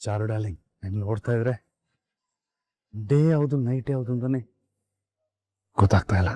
ಚಾರು darling, ನೀನು ನೋಡ್ತಾ ಇದ್ರೆ ಡೇ ಯಾವುದು ನೈಟ್ ಯಾವುದು ಅಂತಾನೆ ಗೊತ್ತಾಗ್ತಾ ಇಲ್ಲ.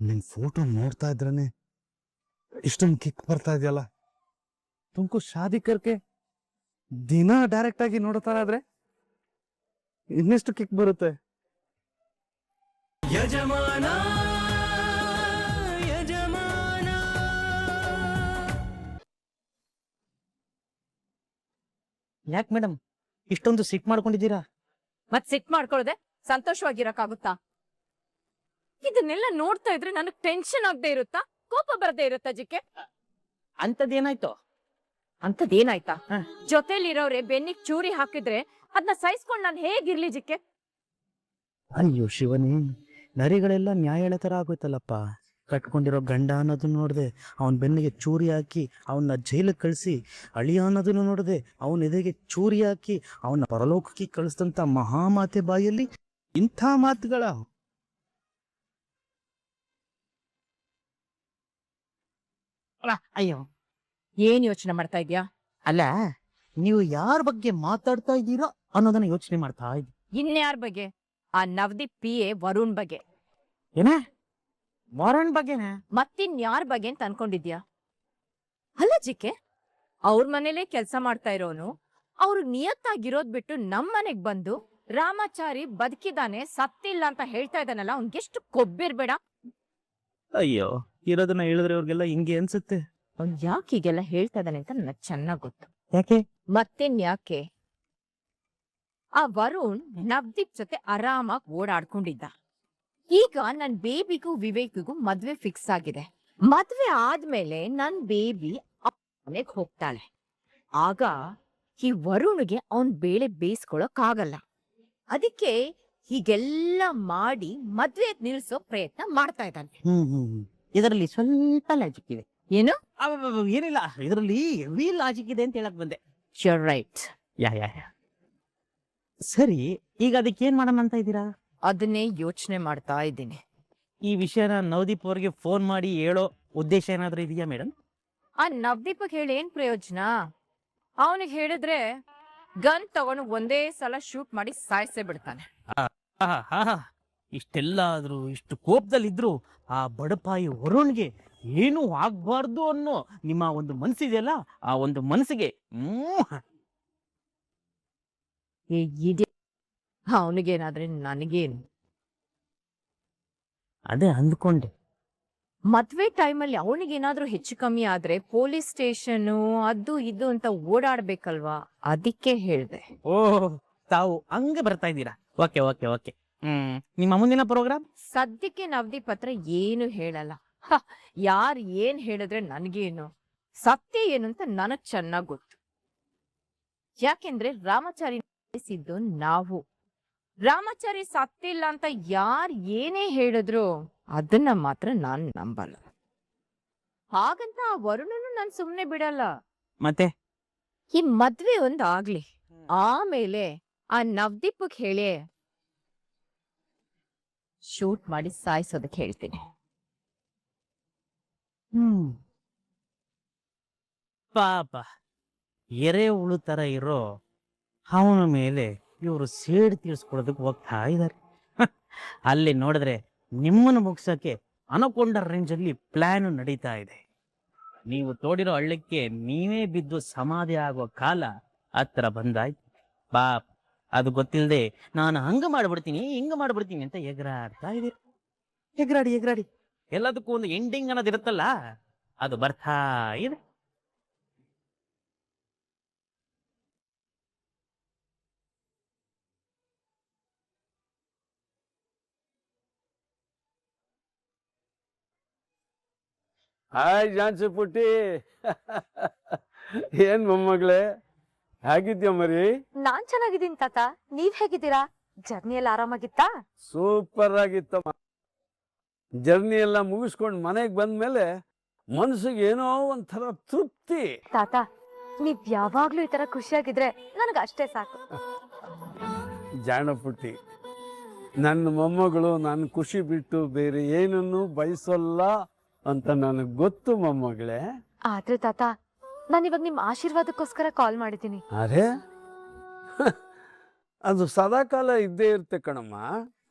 ನಿನ್ ಫೋಟೋ ನೋಡ್ತಾ ಇದ್ರೇನೆ ಇಷ್ಟೊಂದು ಕಿಕ್ ಬರ್ತಾ ಇದೆಯಲ್ಲ. ತುಮಕು ಶಾದಿ ಕರ್ಕೆ ದಿನ ಡೈರೆಕ್ಟ್ ಆಗಿ ನೋಡ್ತಾ ಇದ್ರೆ ಇನ್ನೆಷ್ಟು ಕಿಕ್ ಬರುತ್ತೆ. ಯಜಮಾನ ಯಜಮಾನ. ಯಾಕೆ ಮೇಡಮ್ ಇಷ್ಟೊಂದು ಸಿಟ್ ಮಾಡ್ಕೊಂಡಿದ್ದೀರಾ? ಮತ್ ಸಿಟ್ ಮಾಡ್ಕೊಳ್ಳದೆ ಸಂತೋಷವಾಗಿರಕ್ಕಾಗುತ್ತಾ? ಇದನ್ನೆಲ್ಲ ನೋಡ್ತಾ ಇದ್ರೆ ನನಗ್ ಟೆನ್ಷನ್ ಆಗದೆ ಇರುತ್ತಾ, ಕೋಪ ಬರದೇ ಇರುತ್ತಾ ಜಿಕ್ಕೆ? ಅಂತದೇನಾಯ್ತು? ಅಂತದೇನಾಯ್ತಾ? ಜೊತೆಲಿರೋರೆ ಬೆನ್ನಿಗ್ ಚೂರಿ ಹಾಕಿದ್ರೆ ಅದನ್ನ ಸಹಿಸ್ಕೊಂಡ್ ನಾನ್ ಹೇಗಿರ್ಲಿ ಜಿಕ್ಕೆ? ಅಯ್ಯೋ ಶಿವನೇ, ನರಿಗಳೆಲ್ಲ ನ್ಯಾಯ ಹೇಳೋ ತರ ಆಗೋಯ್ತಲ್ಲಪ್ಪ. ಕಟ್ಕೊಂಡಿರೋ ಗಂಡ ಅನ್ನೋದನ್ನ ನೋಡ್ದೆ, ಅವನ ಬೆನ್ನಿಗೆ ಚೂರಿ ಹಾಕಿ ಅವನ್ನ ಜೈಲಿಗೆ ಕಳಿಸಿ, ಅಳಿಯ ಅನ್ನೋದನ್ನು ನೋಡದೆ ಅವನ ಎದೆಗೆ ಚೂರಿ ಹಾಕಿ ಅವನ ಪರಲೋಕಕ್ಕೆ ಕಳಿಸಿದಂತ ಮಹಾಮಾತೆ ಬಾಯಲ್ಲಿ ಇಂಥ ಮಾತುಗಳ? ಅಯ್ಯೋ, ಏನ್ ಯೋಚನೆ ಮಾಡ್ತಾ ಇದ್ಯಾ? ಅಲ್ಲ, ನೀವು ಯಾರ ಬಗ್ಗೆ ಮಾತಾಡ್ತಾ ಇದ್ದೀರಾ ಅನ್ನೋದನ್ನ ಯೋಚನೆ ಮಾಡ್ತಾ ಇದ್ದೀನಿ. ಇನ್ಯಾರ ಬಗ್ಗೆ? ಆ ನವದೀಪ್ PA ವರುಣ್ ಬಗ್ಗೆ. ಏನ? ವರುಣ್ ಬಗ್ಗೆನಾ? ಮತ್ತಿನ್ಯಾರ ಬಗ್ಗೆ ಅಂತ ಅನ್ಕೊಂಡಿದ್ಯಾ? ಅಲ್ಲ ಜಿಕ್ಕೆ, ಅವ್ರ ಮನೇಲೆ ಕೆಲ್ಸ ಮಾಡ್ತಾ ಇರೋನು ಅವ್ರಿಗೆ ನಿಯತ್ತಾಗಿರೋದ್ ಬಿಟ್ಟು ನಮ್ ಮನೆಗ್ ಬಂದು ರಾಮಾಚಾರಿ ಬದುಕಿದಾನೆ ಸತ್ತಿಲ್ಲ ಅಂತ ಹೇಳ್ತಾ ಇದ್ದಾನಲ್ಲ, ಅವ್ನ್ಗೆಷ್ಟು ಕೊಬ್ಬಿರ್ಬೇಡ. ಅಯ್ಯೋ, ಇರೋದನ್ನ ಹೇಳಿದ್ರೆ ಅವ್ರಿಗೆಲ್ಲ ಹಿಂಗೆ ಅನ್ಸುತ್ತೆ. ಅವ್ನ್ ಯಾಕೆ ಹೀಗೆಲ್ಲ ಹೇಳ್ತಾ ಇದ್ದಾನೆ ಅಂತ ನನಗ್ ಚೆನ್ನಾಗ್ ಗೊತ್ತು. ಯಾಕೆ? ಮತ್ತಿನ್ಯಾಕೆ? ಆ ವರುಣ್ ನವದೀಪ್ ಜೊತೆ ಆರಾಮಾಗಿ ಓಡಾಡ್ಕೊಂಡಿದ್ದ. ಈಗ ನನ್ ಬೇಬಿಗೂ ವಿವೇಕಿಗೂ ಮದ್ವೆ ಫಿಕ್ಸ್ ಆಗಿದೆ. ಮದ್ವೆ ಆದ್ಮೇಲೆ ನನ್ ಬೇಬಿ ಮನೆಗ್ ಹೋಗ್ತಾಳೆ. ಆಗ ಈ ವರುಣ್ಗೆ ಅವನ್ ಬೇಳೆ ಬೇಯಿಸ್ಕೊಳಕ್ ಆಗಲ್ಲ. ಅದಕ್ಕೆ ಹೀಗೆಲ್ಲ ಮಾಡಿ ಮದ್ವೆ ನಿಲ್ಸೋ ಪ್ರಯತ್ನ ಮಾಡ್ತಾ ಇದ್ದಾನೆ. ಇದರಲ್ಲಿ ಸ್ವಲ್ಪ ಲಾಜಿಕ್ ಇದೆ. ಏನು? ಏನಿಲ್ಲ, ಇದರಲ್ಲಿ ಹೆವಿ ಲಾಜಿಕ್ ಇದೆ ಅಂತ ಹೇಳಕ್ ಬಂದೆ. You're right. ಯಾ ಸರಿ, ಈಗ ಅದಕ್ಕೆ ಏನ್ ಮಾಡೋಣ ಅಂತ ಇದ್ದೀರಾ? ಅದನ್ನೇ ಯೋಚನೆ ಮಾಡ್ತಾ ಇದ್ದೀನಿ. ಈ ವಿಷಯನ ನವದೀಪ್ ಅವ್ರಿಗೆ ಫೋನ್ ಮಾಡಿ ಹೇಳೋ ಉದ್ದೇಶ ಏನಾದ್ರೂ ಇದೆಯಾ ಮೇಡಮ್? ಆ ನವದೀಪಕ್ ಹೇಳಿ ಏನ್ ಪ್ರಯೋಜನ? ಅವನಿಗೆ ಹೇಳಿದ್ರೆ ಗನ್ ತಗೊಂಡು ಒಂದೇ ಸಲ ಶೂಟ್ ಮಾಡಿ ಸಾಯಿಸೇ ಬಿಡ್ತಾನೆ. ಇಷ್ಟೆಲ್ಲ ಆದ್ರೂ, ಇಷ್ಟು ಕೋಪದಲ್ಲಿದ್ರು ಆ ಬಡಪಾಯಿ ವರುಣ್ಗೆ ಏನೂ ಆಗ್ಬಾರ್ದು ಅನ್ನೋ ನಿಮ್ಮ ಒಂದು ಮನ್ಸಿದೆಯಲ್ಲ, ಆ ಒಂದು ಮನಸ್ಸಿಗೆ ಅವನಿಗೇನಾದ್ರೆ ನನಗೇನು? ಅದೇ ಅಂದ್ಕೊಂಡೆ. ಮದ್ವೆ ಟೈಮಲ್ಲಿ ಅವನಿಗೇನಾದ್ರೂ ಹೆಚ್ಚು ಕಮ್ಮಿ ಆದ್ರೆ ಪೊಲೀಸ್ ಸ್ಟೇಷನ್ ಅದು ಇದು ಅಂತ ಓಡಾಡ್ಬೇಕಲ್ವಾ, ಅದಕ್ಕೆ ಹೇಳ್ದೆ. ಓಹ್, ತಾವು ಹಂಗೆ ಬರ್ತಾ ಇದ್ದೀರಾ. Okay okay okay. ನಿಮ್ಮ ಮುಂದಿನ ಪ್ರೋಗ್ರಾಮ್? ಸದ್ಯಕ್ಕೆ ನವದೀಪ್ ಹತ್ರ ಏನು ಹೇಳಲ್ಲ. ಯಾರ್ ಏನ್ ಹೇಳಿದ್ರೆ ನನ್ಗೇನು? ಸತ್ಯ ಏನು ಅಂತ ನನಗ್ ಚೆನ್ನಾಗ್ ಗೊತ್ತು. ಯಾಕೆಂದ್ರೆ ರಾಮಾಚಾರಿ ಸಿದ್ದು ನಾವು. ರಾಮಾಚಾರಿ ಸತ್ತಿಲ್ಲ ಅಂತ ಯಾರ್ ಏನೇ ಹೇಳಿದ್ರು ಅದನ್ನ ಮಾತ್ರ ನಾನ್ ನಂಬಲ್ಲ. ಹಾಗಂತ ಆ ವರುಣನು ನಾನ್ ಸುಮ್ನೆ ಬಿಡಲ್ಲ. ಮತ್ತೆ ಈ ಮದ್ವೆ ಒಂದ್ ಆಗ್ಲಿ, ಆಮೇಲೆ ಆ ನವದೀಪಕ್ ಹೇಳಿ ಶೂಟ್ ಮಾಡಿ ಸಾಯಿಸೋದಕ್ಕೆ ಹೇಳ್ತೀನಿ. ಪಾಪ ಎರೆ ಹುಳು ತರ ಇರೋ ಅವನ ಮೇಲೆ ಇವರು ಸೇಡ್ ತೀರ್ಸ್ಕೊಡೋದಕ್ಕೆ ಹೋಗ್ತಾ ಇದ್ದಾರೆ. ಅಲ್ಲಿ ನೋಡಿದ್ರೆ ನಿಮ್ಮನ್ನು ಮುಗ್ಸಕ್ಕೆ ಅನಕೊಂಡ ರೇಂಜ್ ಅಲ್ಲಿ ಪ್ಲಾನ್ ನಡೀತಾ ಇದೆ. ನೀವು ತೋಡಿರೋ ಹಳ್ಳಕ್ಕೆ ನೀವೇ ಬಿದ್ದು ಸಮಾಧಿ ಆಗೋ ಕಾಲ ಹತ್ರ ಬಂದಾಯ್ತು. ಪಾಪ ಅದು ಗೊತ್ತಿಲ್ಲದೆ ನಾನು ಹಂಗ ಮಾಡ್ಬಿಡ್ತೀನಿ ಹಿಂಗ ಮಾಡ್ಬಿಡ್ತೀನಿ ಅಂತ ಎಗರಾಡ್ತಾ ಇದೆ. ಎಗರಾಡಿ ಎಗರಾಡಿ ಎಲ್ಲದಕ್ಕೂ ಒಂದು ಎಂಡಿಂಗ್ ಅನ್ನೋದಿರುತ್ತಲ್ಲ, ಅದು ಬರ್ತಾ ಇದೆ. ಹಾಯ್ ಜಾನ್ಸಿ ಪುಟ್ಟಿ. ಏನ್ ಮೊಮ್ಮಗಳೇ, ಹೇಗಿದ್ಯಾ ಮರಿ? ನಾನ್ ಚೆನ್ನಾಗಿದ್ದೀನಿ ತಾತ, ನೀವ್ ಹೇಗಿದ್ದೀರಾ? ಜರ್ನಿ ಎಲ್ಲ ಆರಾಮಾಗಿತ್ತಾ? ಸೂಪರ್ ಆಗಿತ್ತಮ್ಮ. ಜರ್ನಿ ಎಲ್ಲ ಮುಗಿಸ್ಕೊಂಡು ಮನೆಗೆ ಬಂದ್ಮೇಲೆ ಮನ್ಸಿಗೆ ಏನೋ ಒಂಥರ ತೃಪ್ತಿ. ತಾತ, ನೀವ್ ಯಾವಾಗ್ಲೂ ಈ ತರ ಖುಷಿಯಾಗಿದ್ರೆ ನನಗ ಅಷ್ಟೇ ಸಾಕು. ಜಾಣ ಪುಟ್ಟಿ, ನನ್ನ ಮೊಮ್ಮಗಳು ನಾನು ಖುಷಿ ಬಿಟ್ಟು ಬೇರೆ ಏನನ್ನು ಬಯಸಲ್ಲ ಅಂತ ನನಗೆ ಗೊತ್ತು ಮೊಮ್ಮಗಳೇ. ಆದ್ರೆ ತಾತ, ನಾನು ಇವಾಗ ನಿಮ್ಮ ಆಶೀರ್ವಾದಕ್ಕೋಸ್ಕರ ಕಾಲ್ ಮಾಡಿದ್ದೀನಿ. ಅರೆ ಅದು ಸದಾಕಾಲ ಇದ್ದೇ ಇರುತ್ತೆ ಕಣಮ್ಮ.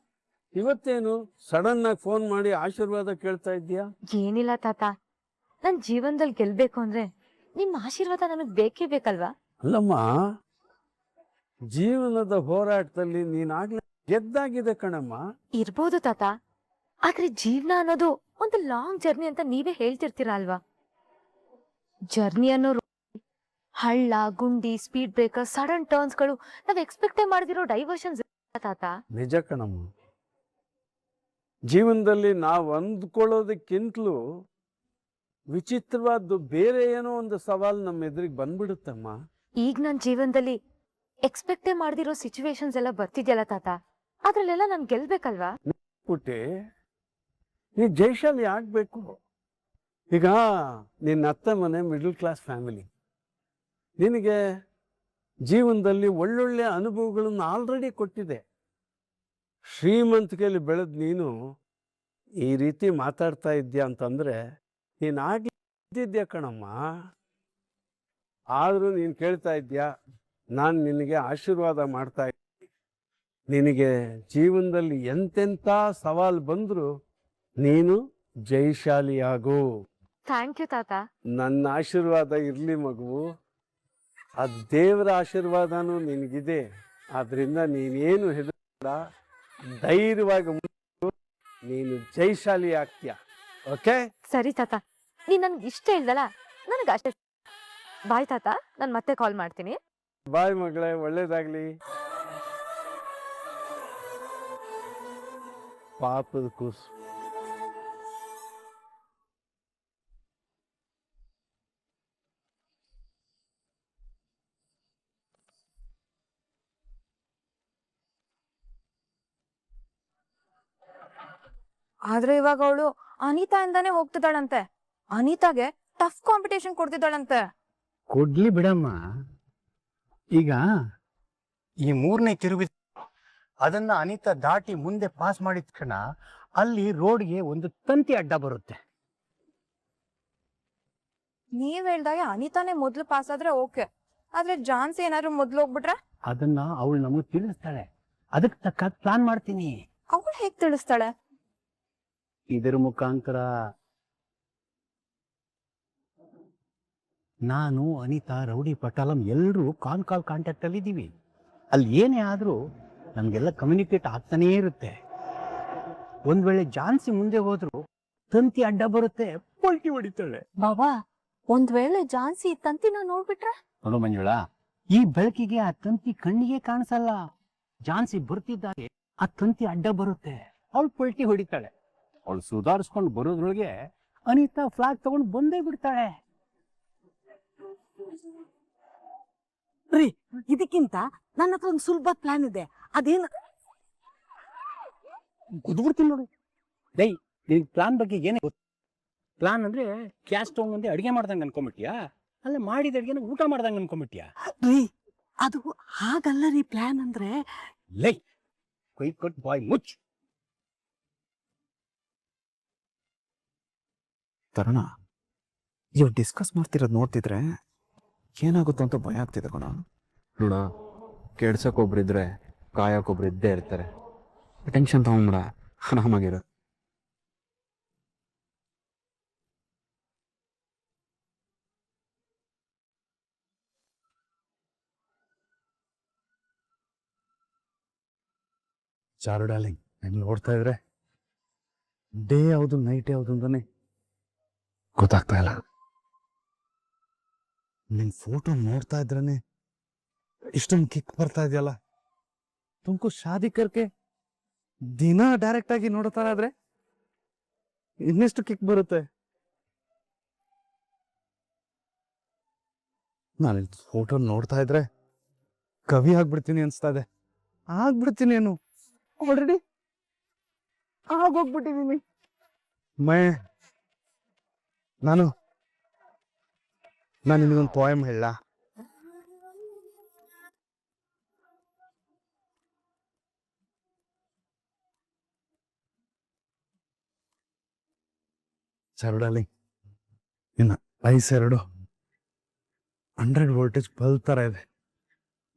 ಇವತ್ತೇನು ಸಡನ್ ಆಗಿ ಫೋನ್ ಮಾಡಿ ಆಶೀರ್ವಾದ ಕೇಳ್ತಾ ಇದ್ದೀಯಾ? ಏನಿಲ್ಲ ತಾತ, ನನ್ ಜೀವನದಲ್ಲಿ ಗೆಲ್ಬೇಕು ಅಂದ್ರೆ ನಿಮ್ಮ ಆಶೀರ್ವಾದ ನನಗ್ ಬೇಕೇ ಬೇಕಲ್ವಾ? ಅಲ್ಲಮ್ಮ, ಜೀವನದ ಹೋರಾಟದಲ್ಲಿ ನೀನಾಗ್ಲೇ ಗೆದ್ದಾಗಿದೆ ಕಣಮ್ಮ. ಇರ್ಬೋದು ತಾತ, ಆದ್ರೆ ಜೀವನ ಅನ್ನೋದು ಒಂದು ಲಾಂಗ್ ಜರ್ನಿ ಅಂತ ನೀವೇ ಹೇಳ್ತಿರ್ತೀರ ಅಲ್ವಾ? ಜರ್ನಿ ಅನ್ನೋ ಹಳ್ಳ, ಗುಂಡಿ, ಸ್ಪೀಡ್ ಬ್ರೇಕರ್, ಸಡನ್ ಟರ್ನ್ಸ್ಗಳು, ನಾವ್ ಎಕ್ಸ್ಪೆಕ್ಟೇ ಮಾಡದಿರೋ ಡೈವರ್ಷನ್ಸ್ ತಾತ. ನಿಜ ಕಣಮ್ಮ. ಜೀವನದಲ್ಲಿ ನಾವು ಅಂದ್ಕೊಳ್ಳೋದಕ್ಕಿಂತಲೂ ವಿಚಿತ್ರವಾದ್ದು ಬೇರೆ ಏನೋ ಒಂದು ಸವಾಲು ನಮ್ಮ ಎದುರಿಗೆ ಬಂದ್ಬಿಡುತ್ತಮ್ಮ. ಈಗ ನನ್ ಜೀವನದಲ್ಲಿ ಎಕ್ಸ್ಪೆಕ್ಟೇ ಮಾಡದಿರೋ ಸಿಚುವೇಶನ್ಸ್ ಎಲ್ಲ ಬರ್ತಿದ್ಯಲ್ಲ ತಾತ, ಅದ್ರಲ್ಲೆಲ್ಲ ನಾನ್ ಗೆಲ್ಬೇಕಲ್ವಾ? ಪುಟ್ಟಿ, ನೀ ಜೈಶಾಲಿ ಆಗ್ಬೇಕು. ಈಗ ನಿನ್ನ ಅತ್ತೆ ಮನೆ ಮಿಡಲ್ ಕ್ಲಾಸ್ ಫ್ಯಾಮಿಲಿ, ನಿನಗೆ ಜೀವನದಲ್ಲಿ ಒಳ್ಳೊಳ್ಳೆ ಅನುಭವಗಳನ್ನು ಆಲ್ರೆಡಿ ಕೊಟ್ಟಿದೆ. ಶ್ರೀಮಂತಿಕೆಯಲ್ಲಿ ಬೆಳೆದು ನೀನು ಈ ರೀತಿ ಮಾತಾಡ್ತಾ ಇದ್ದೀಯ ಅಂತಂದ್ರೆ ನೀನು ಆಗ್ಲಿದ್ಯಾ ಕಣಮ್ಮ. ಆದರೂ ನೀನು ಕೇಳ್ತಾ ಇದ್ದೀಯಾ, ನಾನು ನಿನಗೆ ಆಶೀರ್ವಾದ ಮಾಡ್ತಾ ಇದ್ದೀನಿ. ನಿನಗೆ ಜೀವನದಲ್ಲಿ ಎಂತೆಂಥ ಸವಾಲು ಬಂದರೂ ನೀನು ಜೈಶಾಲಿಯಾಗು. ಥ್ಯಾಂಕ್ ಯು ತಾತ. ನನ್ನ ಆಶೀರ್ವಾದ ಇರಲಿ ಮಗು. ಆ ದೇವರ ಆಶೀರ್ವಾದನೂ ನಿನಗಿದೆ. ಆದ್ರಿಂದ ನೀನೇನು ಹೆದರಬೇಡ, ಧೈರ್ಯವಾಗಿ ಮುಂದೆ ನೀನು ಜೈಶಾಲಿ ಆಗ್ತೀಯ. ಓಕೆ? ಸರಿ ತಾತ, ನೀನ್ ನನ್ಗೆ ಇಷ್ಟ ಇಲ್ದಲ್ಲ, ನನಗೆ ಅಷ್ಟೇ. ಬಾಯ್ ತಾತ, ನಾನು ಮತ್ತೆ ಕಾಲ್ ಮಾಡ್ತೀನಿ. ಬಾಯ್ ಮಗಳೇ, ಒಳ್ಳೇದಾಗ್ಲಿ. ಪಾಪದ ಕೂಸು. ಆದ್ರೆ ಇವಾಗ ಅವಳು ಅನಿತಾ ಇಂದಾನೆ ಹೋಗ್ತಿದ್ದಾಳಂತೆ. ಅನಿತಾಗೆ ಟಫ್ ಕಾಂಪಿಟೇಷನ್ ಕೊಡ್ತಿದ್ದಾಳಂತೆ. ಕೊಡ್ಲಿ ಬಿಡಮ್ಮ. ಈಗ ಈ 3ನೇ ತಿರುವು ಅದನ್ನ ಅನಿತಾ ದಾಟಿ ಮುಂದೆ ಪಾಸ್ ಮಾಡಿದ ಕ್ಷಣ ಅಲ್ಲಿ ರೋಡ್ಗೆ ಒಂದು ತಂತಿ ಅಡ್ಡ ಬರುತ್ತೆ. ನೀವ್ ಹೇಳ್ದಾಗ ಅನಿತಾನೆ ಮೊದ್ಲು ಪಾಸ್ ಆದ್ರೆ ಓಕೆ, ಆದ್ರೆ ಜಾನ್ಸಿ ಏನಾದ್ರು ಮೊದ್ಲು ಹೋಗ್ಬಿಟ್ರೆ? ಅದನ್ನ ಅವಳು ನಮಗೆ ತಿಳಿಸ್ತಾಳೆ. ಅದಕ್ಕೆ ತಕ್ಕ ಪ್ಲಾನ್ ಮಾಡ್ತೀನಿ. ಅವಳು ಹೇಗ್ ತಿಳಿಸ್ತಾಳೆ? ಇದರ ಮುಖಾಂತರ. ನಾನು, ಅನಿತಾ, ರೌಡಿ ಪಟಾಲಂ ಎಲ್ಲರೂ ಕಾಲ್ ಕಾಂಟ್ಯಾಕ್ಟ್ ಅಲ್ಲಿ ಇದ್ದೀವಿ. ಅಲ್ಲಿ ಏನೇ ಆದ್ರೂ ನಮ್ಗೆಲ್ಲ ಕಮ್ಯುನಿಕೇಟ್ ಆಗ್ತಾನೇ ಇರುತ್ತೆ. ಒಂದ್ ವೇಳೆ ಜಾನ್ಸಿ ಮುಂದೆ ಹೋದ್ರು ತಂತಿ ಅಡ್ಡ ಬರುತ್ತೆ, ಪಲ್ಟಿ ಹೊಡಿತಾಳೆ. ಬಾಬಾ, ಒಂದ್ ವೇಳೆ ಜಾನ್ಸಿ ತಂತಿನ ನೋಡ್ಬಿಟ್ರೆ? ನೋಡು ಮಂಜುಳಾ, ಈ ಬೆಳಕಿಗೆ ಆ ತಂತಿ ಕಣ್ಣಿಗೆ ಕಾಣಿಸಲ್ಲ. ಜಾನ್ಸಿ ಬರ್ತಿದ್ದಾಗೆ ಆ ತಂತಿ ಅಡ್ಡ ಬರುತ್ತೆ, ಅವಳು ಪಲ್ಟಿ ಹೊಡಿತಾಳೆ. ಅವಳು ಸುಧಾರಿಸ್ಕೊಂಡು ಬರೋದ್ರೊಳಗೆ ಅನಿತಾ ಫ್ಲಾಗ್ ತಗೊಂಡು ಬಂದೇ ಬಿಡ್ತಾಳೆ. ರೀ, ಇದಕ್ಕಿಂತ ನನ್ನ ಹತ್ರ ಒಂದು ಸುಲಭ ಪ್ಲಾನ್ ಇದೆ. ಅದೇನು ಕುದ್ಬಿಡ್ತೀನಿ ನೋಡು. ದೈ, ನಿನ್ ಪ್ಲಾನ್ ಬಗ್ಗೆ ಏನೇ ಗೊತ್ತು? ಪ್ಲಾನ್ ಅಂದ್ರೆ ಗ್ಯಾಸ್ ಸ್ಟವ್ ಮುಂದೆ ಅಡಿಗೆ ಮಾಡ್ದಂಗೆ ಅನ್ಕೊಂಬಿಟ್ಯಾ? ಅಲ್ಲ, ಮಾಡಿದ ಅಡಿಗೆನ ಊಟ ಮಾಡ್ದಂಗೆ ಅನ್ಕೊಂಬಿಟ್ಯಾ? ರೀ, ಅದು ಹಾಗಲ್ಲ ರೀ. ಪ್ಲಾನ್ ಅಂದ್ರೆ ಲೈ, ಕೊಯ್ ಕೊಟ್ ಬಾಯ್ ಮುಚ್ಚ್. ತರುಣ, ಇವ್ ಡಿಸ್ಕಸ್ ಮಾಡ್ತಿರೋದು ನೋಡ್ತಿದ್ರೆ ಏನಾಗುತ್ತೋ ಅಂತ ಭಯ ಆಗ್ತಿದೆ ಕಣ. ನೋಡ, ಕೆಡ್ಸಕ್ಕೊಬ್ರಿದ್ರೆ ಕಾಯಕ್ಕೊಬ್ರು ಇದ್ದೇ ಇರ್ತಾರೆ. ಟೆನ್ಷನ್ ತಗೊಂಬಿಡ, ಆರಾಮಾಗಿರು. ಚಾರು ಡಾರ್ಲಿಂಗ್, ನೀನು ನೋಡ್ತಾ ಇದ್ರೆ ಡೇ ಯಾವುದು ನೈಟ್ ಯಾವುದು ಅಂತಾನೆ ಗೊತ್ತಾಗ್ತಾ ಇಲ್ಲ. ನಿನ್ ಫೋಟೋ ನೋಡ್ತಾ ಇದ್ರನೆ ಇಷ್ಟೊಂದು ಕಿಕ್ ಬರ್ತಾ ಇದೆಯಲ್ಲ. ತುಮಕು ಶಾದಿ ಕರ್ಕೆ ದಿನ ಡೈರೆಕ್ಟ್ ಆಗಿ ನೋಡ್ತಾರ ಆದ್ರೆ ಇನ್ನೆಷ್ಟು ಕಿಕ್ ಬರುತ್ತೆ. ನಾನು ಫೋಟೋ ನೋಡ್ತಾ ಇದ್ರೆ ಕವಿ ಆಗ್ಬಿಡ್ತೀನಿ ಅನ್ಸ್ತಾ ಇದೆ. ಆಗ್ಬಿಡ್ತೀನಿ, ಏನು ಆಲ್ರೆಡಿ ಆಗೋಗ್ಬಿಟ್ಟಿದೀನಿ. ನಾನು ನಿನಗೊಂದು ಪೋಯಮ್ ಹೇಳ. ಚರಡಲ್ಲಿ ಇನ್ನ ಐಸೆರಡು 100 ವೋಲ್ಟೇಜ್ ಬಲ್ಬ್ ಥರ ಇದೆ.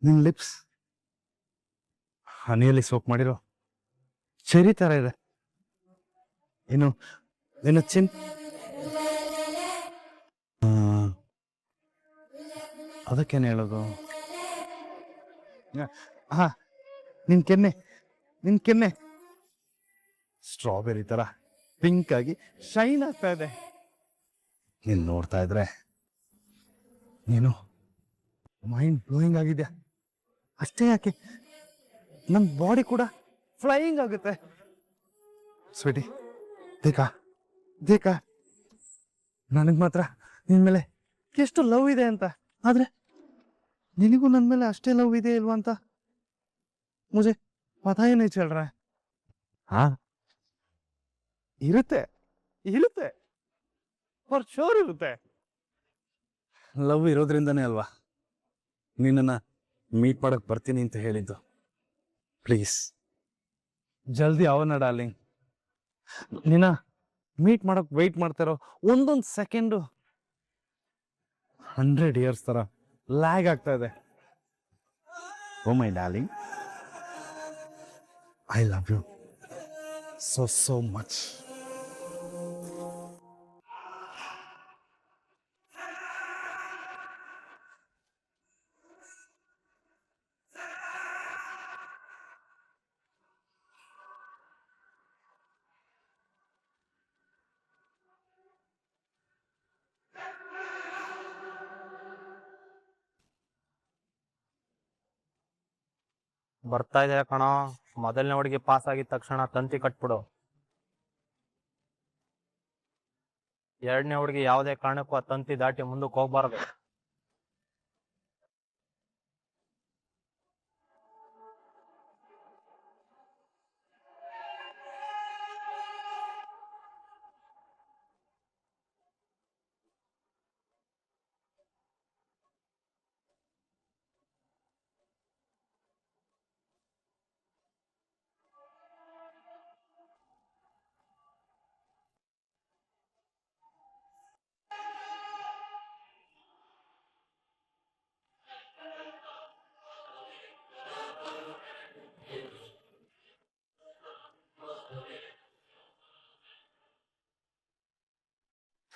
ನಿನ್ನ ಲಿಪ್ಸ್ ಹನಿಯಲ್ಲಿ ಸೋಕ್ ಮಾಡಿರೋ ಚೆರಿ ಥರ ಇದೆ. ಇನ್ನು ಚಿನ್ ಅದಕ್ಕೇನು ಹೇಳೋದು? ಹಾ, ನಿನ್ ಕೆನ್ನೆ ಸ್ಟ್ರಾಬೆರಿ ತರ ಪಿಂಕ್ ಆಗಿ ಶೈನ್ ಆಗ್ತಾ ಇದೆ. ನೀನ್ ನೋಡ್ತಾ ಇದ್ರೆ ನೀನು ಮೈಂಡ್ ಬ್ಲೋಯಿಂಗ್ ಆಗಿದ್ಯಾ. ಅಷ್ಟೇ ಯಾಕೆ, ನಮ್ ಬಾಡಿ ಕೂಡ ಫ್ಲೈಯಿಂಗ್ ಆಗುತ್ತೆ. ಸ್ವೀಟಿ, ದೇಖಾ ನನಗ್ ಮಾತ್ರ ನಿನ್ ಮೇಲೆ ಎಷ್ಟು ಲವ್ ಇದೆ ಅಂತ. ಆದ್ರೆ ನಿನಗೂ ನನ್ ಮೇಲೆ ಅಷ್ಟೇ ಲವ್ ಇದೆ ಇಲ್ವಾ ಅಂತ ಮುझे पता ही नहीं चल रहा है. ಹಾ, ಇರುತ್ತೆ ಫಾರ್ ಶೋರ್ ಇರುತ್ತೆ. ಲವ್ ಇರೋದ್ರಿಂದನೇ ಅಲ್ವಾ ನಿನ್ನನ್ನ ಮೀಟ್ ಮಾಡಕ್ ಬರ್ತೀನಿ ಅಂತ ಹೇಳಿದ್ದು. ಪ್ಲೀಸ್ ಜಲ್ದಿ ಅವನ ಡಾರ್ಲಿಂಗ್. ನಿನ್ನ ಮೀಟ್ ಮಾಡಕ್ ವೆಯ್ಟ್ ಮಾಡ್ತಾರೋ ಒಂದೊಂದು ಸೆಕೆಂಡು 100 years ತರ ಲ್ಯಾಗ್ ಆಗ್ತಾ ಇದೆ. Oh my darling, I love you so much. ಬರ್ತಾ ಇದೆ ಕಣೋ. ಮೊದಲನೇ ಹುಡುಗಿ ಪಾಸ್ ಆಗಿದ ತಕ್ಷಣ ತಂತಿ ಕಟ್ಬಿಡು. ಎರಡನೇ ಹುಡುಗಿ ಯಾವುದೇ ಕಾರಣಕ್ಕೂ ಆ ತಂತಿ ದಾಟಿ ಮುಂದಕ್ಕೆ ಹೋಗ್ಬಾರ್ದು.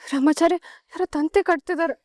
ರಾಮಾಚಾರ್ಯ ಯಾರೋ ತಂತಿ ಕಟ್ತಿದ್ದಾರೆ.